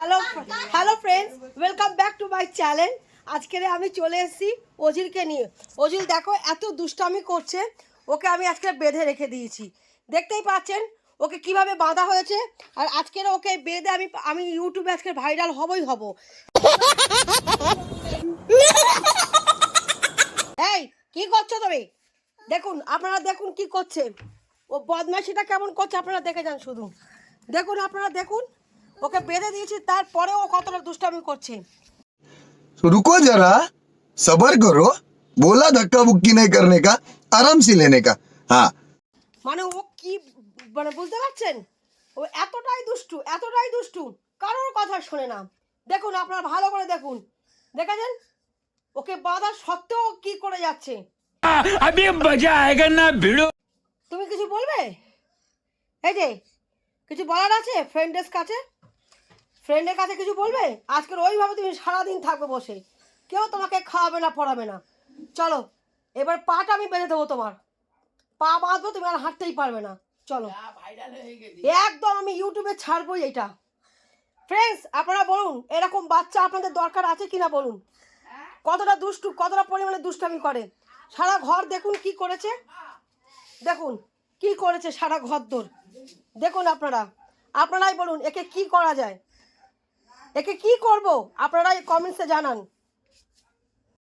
Hello hello friends, welcome back to my channel. আজকে আমি চলে এসেছি অজিলকে নিয়ে। অজিল দেখো এত দুষ্টামি করছে, ওকে আমি আজকে বেঁধে রেখে দিয়েছি। দেখতেই পাচ্ছেন ওকে কিভাবে বাঁধা হয়েছে। আর আজকের ওকে বেঁধে আমি ইউটিউবে আজকে ভাইরাল হবই হব। এই কি করছো তুমি? দেখুন আপনারা, দেখুন কি করছে ও, বদমাইশিটা কেমন করছে আপনারা দেখে যান। শুধু দেখুন, আপনারা দেখুন, ওকে বেঁধে দিয়েছি তারপরেও ও কতটা দুষ্টামি করছে। रुको जरा सबर करो बोला धक्का बुक्की नहीं करने का आराम से लेने का हाँ মানে ও কি, মানে বুঝতে পারছেন, ও এতটাই দুষ্টু, এতটাই দুষ্টু, কারোর কথা শোনে না। দেখুন আপনারা ভালো করে দেখুন, দেখেছেন ওকে বাধা সত্ত্বেও কি করে যাচ্ছে। अभी मजा आएगा ना भिड़ो। তুমি কিছু বলবে? এই যে কিছু বলার আছে ফ্রেন্ডের কাছে, ফ্রেন্ডের কাছে কিছু বলবে? আজকের ওইভাবে তুমি সারাদিন থাকবে বসে, কেউ তোমাকে খাওয়াবে না, পড়াবে না। চলো এবার পাটা আমি বেঁধে দেবো, তোমার পা বাঁধবো, তুমি আর হাঁটতেই পারবে না। চলো একদম আমি ইউটিউবে ছাড়বোই এটা। ফ্রেন্ডস আপনারা বলুন, এরকম বাচ্চা আপনাদের দরকার আছে কিনা বলুন। কতটা দুষ্টু, কতটা পরিমাণে দুষ্টামি করে। সারা ঘর দেখুন কি করেছে, দেখুন কি করেছে সারা ঘর দোর। দেখুন আপনারাই বলুন একে কি করা যায়, একে কি করব, আপনারাই কমেন্টসে জানান।